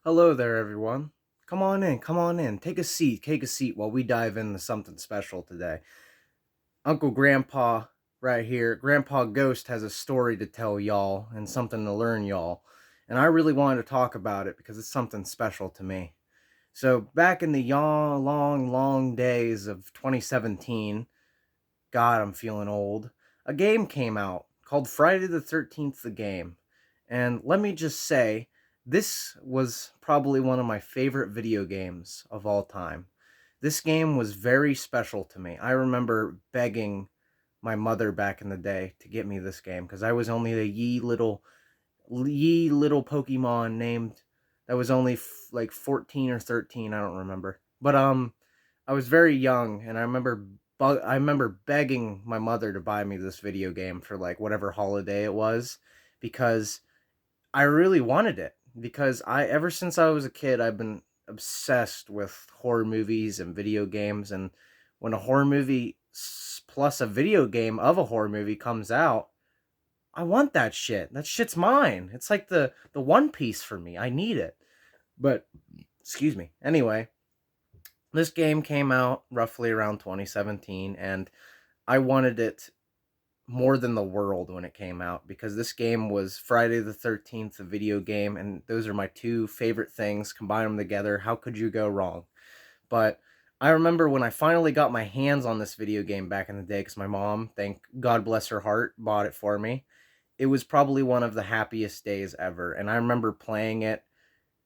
Hello there, everyone. Come on in, come on in. Take a seat while we dive into something special today. Uncle Grandpa, right here, Grandpa Ghost has a story to tell y'all and something to learn y'all. And I really wanted to talk about it because it's something special to me. So, back in the long days of 2017, God, I'm feeling old, a game came out called Friday the 13th, the game. And let me just say, this was probably one of my favorite video games of all time. This game was very special to me. I remember begging my mother back in the day to get me this game because I was only a ye little Pokemon named that was only like 14 or 13, I don't remember. But I was very young, and I remember begging my mother to buy me this video game for like whatever holiday it was because I really wanted it because I ever since I was a kid I've been obsessed with horror movies and video games, and when a horror movie plus a video game of a horror movie comes out, I want that shit. That shit's mine. It's like the One Piece for me. I need it. But excuse me. Anyway, this game came out roughly around 2017, and I wanted it more than the world when it came out because this game was Friday the 13th, a video game, and those are my two favorite things. Combine them together, how could you go wrong? But I remember when I finally got my hands on this video game back in the day because my mom, thank God bless her heart, bought it for me. It was probably one of the happiest days ever, and I remember playing it,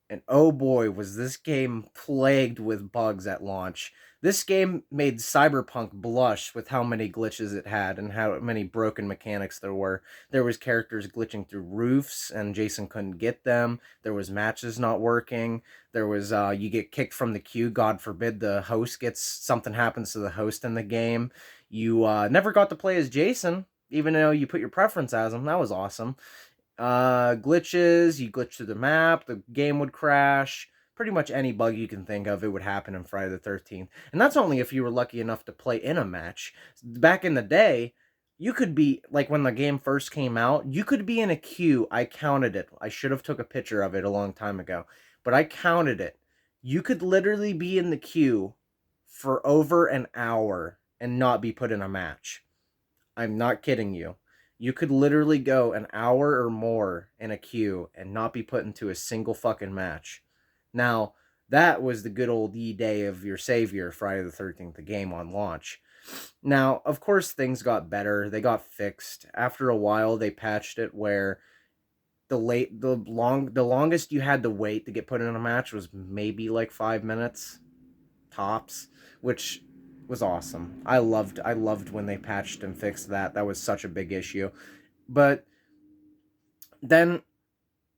and oh boy, was this game plagued with bugs at launch. This game made Cyberpunk blush with how many glitches it had and how many broken mechanics there were. There was characters glitching through roofs and Jason couldn't get them. There was matches not working. There was you get kicked from the queue, God forbid the host gets something happens to the host in the game. You never got to play as Jason even though you put your preference as him. That was awesome. Glitches, you glitch through the map, the game would crash. Pretty much any bug you can think of, it would happen in Friday the 13th. And that's only if you were lucky enough to play in a match. Back in the day, you could be, like when the game first came out, you could be in a queue. I counted it. I should have took a picture of it a long time ago. But I counted it. You could literally be in the queue for over an hour and not be put in a match. I'm not kidding you. You could literally go an hour or more in a queue and not be put into a single fucking match. Now, that was the good old day of your savior, Friday the 13th, the game on launch. Now, of course, things got better. They got fixed. After a while, they patched it where the longest you had to wait to get put in a match was maybe like 5 minutes tops, which was awesome. I loved when they patched and fixed that. That was such a big issue. But then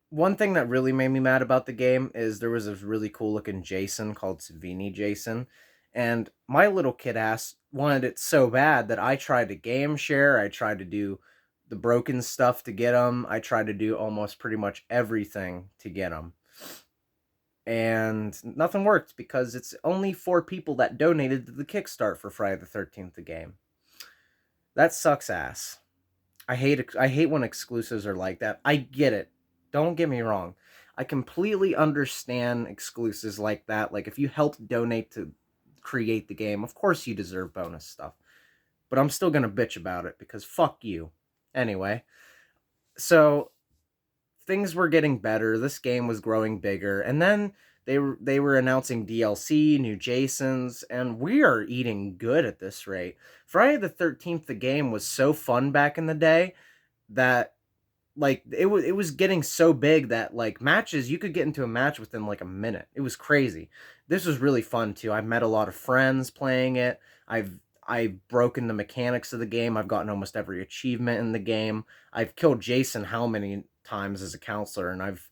one thing that really made me mad about the game is there was a really cool looking Jason called Savini Jason, and my little kid ass wanted it so bad that I tried to game share. I tried to do the broken stuff to get him. I tried to do almost pretty much everything to get him, and nothing worked because it's only 4 people that donated to the Kickstart for Friday the 13th, the game. That sucks ass. I hate when exclusives are like that. I get it. Don't get me wrong. I completely understand exclusives like that. Like if you helped donate to create the game, of course you deserve bonus stuff. But I'm still going to bitch about it because fuck you. Anyway, so things were getting better. This game was growing bigger, and then they were announcing DLC, new Jasons, and we are eating good at this rate. Friday the 13th, the game was so fun back in the day that like it was getting so big that like matches you could get into a match within like a minute. It was crazy. This was really fun too. I've met a lot of friends playing it. I've broken the mechanics of the game. I've gotten almost every achievement in the game. I've killed Jason how many times as a counselor, and I've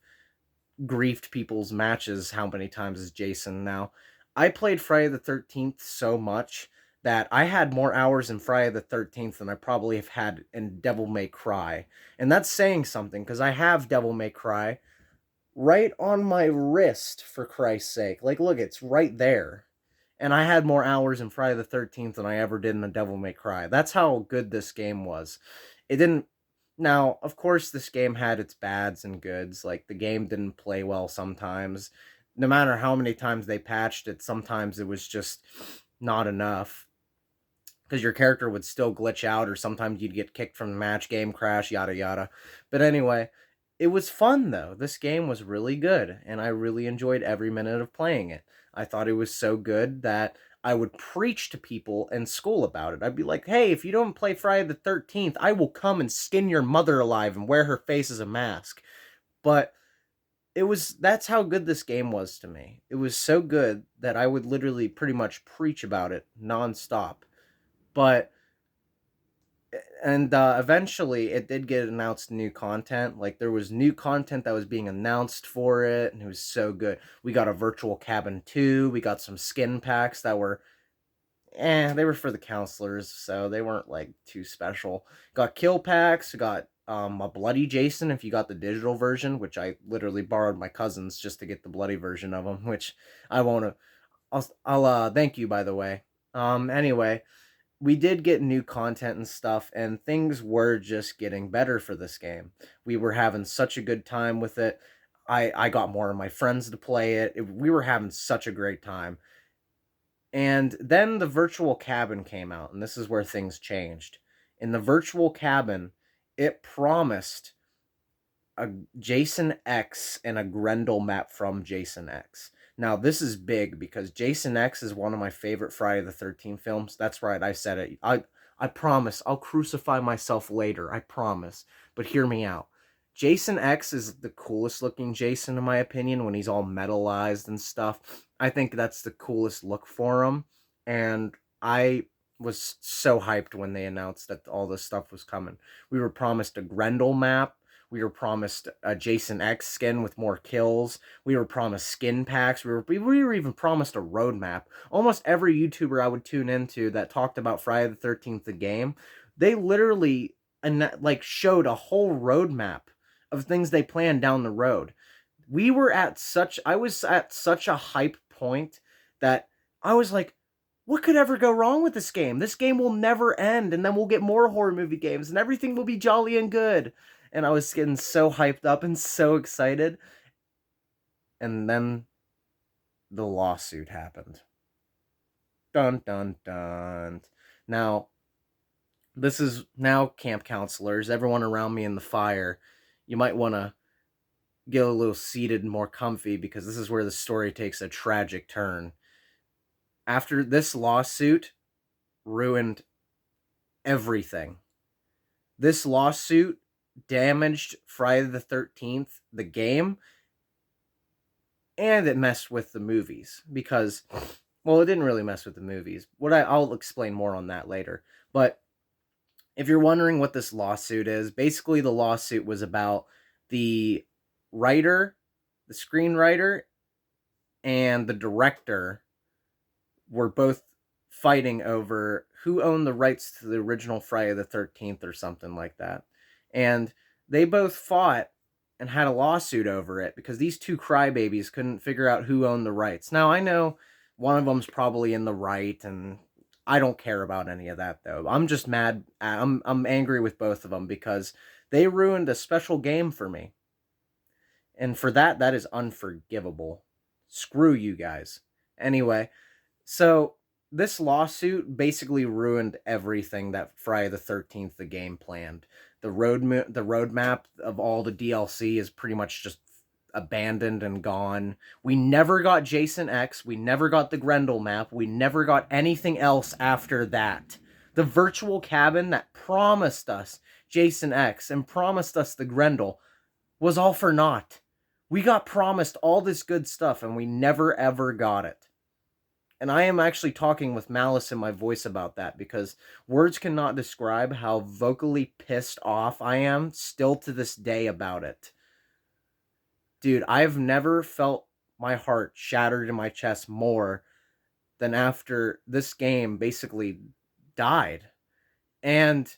griefed people's matches how many times as Jason now. I played Friday the 13th so much that I had more hours in Friday the 13th than I probably have had in Devil May Cry. And that's saying something because I have Devil May Cry right on my wrist, for Christ's sake. Like, look, it's right there. And I had more hours in Friday the 13th than I ever did in the Devil May Cry. That's how good this game was. It didn't Now, of course, this game had its bads and goods. Like, the game didn't play well sometimes. No matter how many times they patched it, sometimes it was just not enough. Because your character would still glitch out, or sometimes you'd get kicked from the match, game crash, yada yada. But anyway, it was fun though. This game was really good, and I really enjoyed every minute of playing it. I thought it was so good that I would preach to people in school about it. I'd be like, hey, if you don't play Friday the 13th, I will come and skin your mother alive and wear her face as a mask. But that's how good this game was to me. It was so good that I would literally pretty much preach about it nonstop. But and eventually it did get announced new content. Like, there was new content that was being announced for it, and it was so good. We got a virtual cabin 2, we got some skin packs that were they were for the counselors, so they weren't like too special. Got kill packs, got a bloody Jason if you got the digital version, which I literally borrowed my cousin's just to get the bloody version of him, which I won't. I'll thank you, by the way. Anyway, we did get new content and stuff, and things were just getting better for this game. We were having such a good time with it. I got more of my friends to play it. We were having such a great time. And then the virtual cabin came out, and this is where things changed. In the virtual cabin, it promised a Jason X and a Grendel map from Jason X. Now, this is big because Jason X is one of my favorite Friday the 13th films. That's right, I said it. I promise I'll crucify myself later. I promise. But hear me out. Jason X is the coolest looking Jason, in my opinion, when he's all metalized and stuff. I think that's the coolest look for him. And I was so hyped when they announced that all this stuff was coming. We were promised a Grendel map. We were promised a Jason X skin with more kills. We were promised skin packs. We were even promised a roadmap. Almost every YouTuber I would tune into that talked about Friday the 13th, the game, they literally like showed a whole roadmap of things they planned down the road. I was at such a hype point that I was like, what could ever go wrong with this game? This game will never end, and then we'll get more horror movie games, and everything will be jolly and good. And I was getting so hyped up and so excited. And then the lawsuit happened. Dun, dun, dun. Now, this is now camp counselors, everyone around me in the fire. You might want to get a little seated and more comfy because this is where the story takes a tragic turn. After this lawsuit ruined everything. This lawsuit damaged Friday the 13th, the game, and it messed with the movies because, well, it didn't really mess with the movies. I'll explain more on that later. But if you're wondering what this lawsuit is, basically the lawsuit was about the writer, the screenwriter, and the director were both fighting over who owned the rights to the original Friday the 13th or something like that. And they both fought and had a lawsuit over it because these two crybabies couldn't figure out who owned the rights. Now, I know one of them's probably in the right, and I don't care about any of that, though. I'm just mad. I'm angry with both of them because they ruined a special game for me. And for that is unforgivable. Screw you guys. Anyway, so this lawsuit basically ruined everything that Friday the 13th, the game, planned. The roadmap of all the DLC is pretty much just abandoned and gone. We never got Jason X. We never got the Grendel map. We never got anything else after that. The virtual cabin that promised us Jason X and promised us the Grendel was all for naught. We got promised all this good stuff and we never ever got it. And I am actually talking with malice in my voice about that because words cannot describe how vocally pissed off I am still to this day about it. Dude, I've never felt my heart shattered in my chest more than after this game basically died. And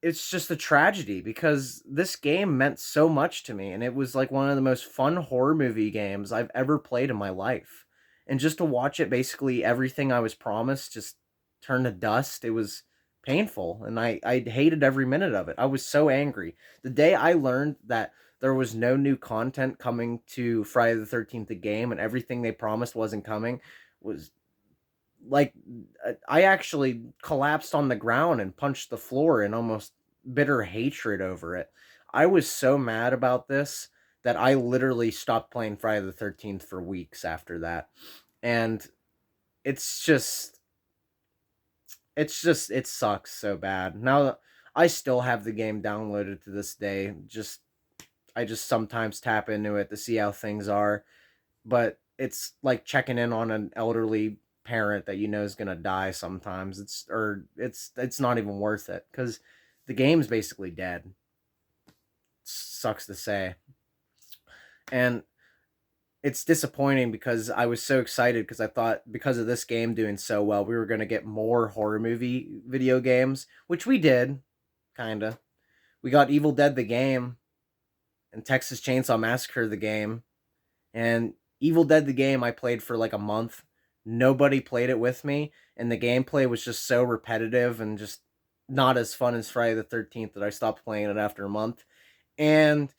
it's just a tragedy because this game meant so much to me, and it was like one of the most fun horror movie games I've ever played in my life. And just to watch it, basically everything I was promised just turn to dust. painful, and I hated every minute of it. I was so angry. The day I learned that there was no new content coming to Friday the 13th the game and everything they promised wasn't coming was like I actually collapsed on the ground and punched the floor in almost bitter hatred over it. I was so mad about this that I literally stopped playing Friday the 13th for weeks after that. And it's just it sucks so bad. Now I still have the game downloaded to this day. I just sometimes tap into it to see how things are, but it's like checking in on an elderly parent that you know is gonna die sometimes. It's not even worth it because the game's basically dead. Sucks to say, and it's disappointing because I was so excited because I thought because of this game doing so well, we were gonna get more horror movie video games, which we did, kinda. We got Evil Dead the game and Texas Chainsaw Massacre the game. And Evil Dead the game I played for like a month. Nobody played it with me, and the gameplay was just so repetitive and just not as fun as Friday the 13th that I stopped playing it after a month. And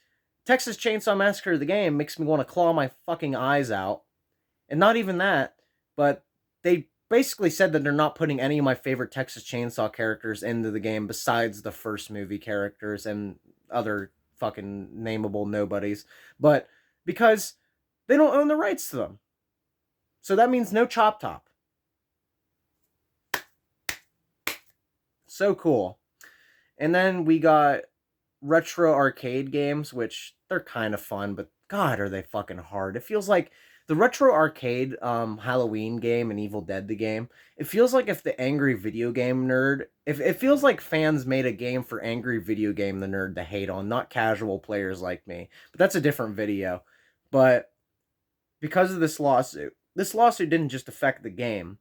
Texas Chainsaw Massacre the game makes me want to claw my fucking eyes out. And not even that, but they basically said that they're not putting any of my favorite Texas Chainsaw characters into the game besides the first movie characters and other fucking nameable nobodies. But because they don't own the rights to them. So that means no Chop Top. So cool. And then we got retro arcade games, which they're kind of fun, but God, are they fucking hard. It feels like the retro arcade Halloween game and Evil Dead the game, it feels like if the angry video game nerd, if it feels like fans made a game for angry video game the nerd to hate on, not casual players like me. But that's a different video. But because of this lawsuit didn't just affect the game,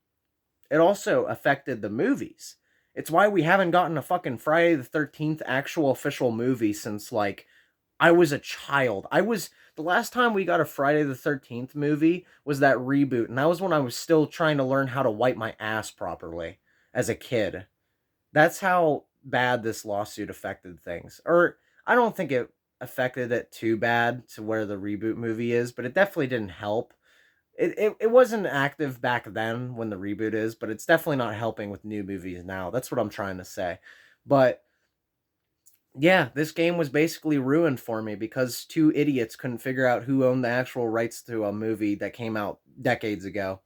it also affected the movies. It's why we haven't gotten a fucking Friday the 13th actual official movie since, like, I was a child. The last time we got a Friday the 13th movie was that reboot, and that was when I was still trying to learn how to wipe my ass properly as a kid. That's how bad this lawsuit affected things. Or, I don't think it affected it too bad to where the reboot movie is, but it definitely didn't help. It wasn't active back then when the reboot is, but it's definitely not helping with new movies now. That's what I'm trying to say. But yeah, this game was basically ruined for me because two idiots couldn't figure out who owned the actual rights to a movie that came out decades ago.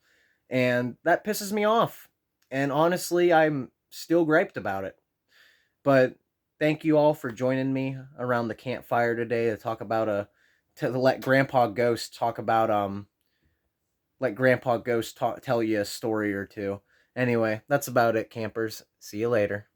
And that pisses me off. And honestly, I'm still griped about it. But thank you all for joining me around the campfire today to talk about to let Grandpa Ghost talk about let Grandpa Ghost tell you a story or two. Anyway, that's about it, campers. See you later.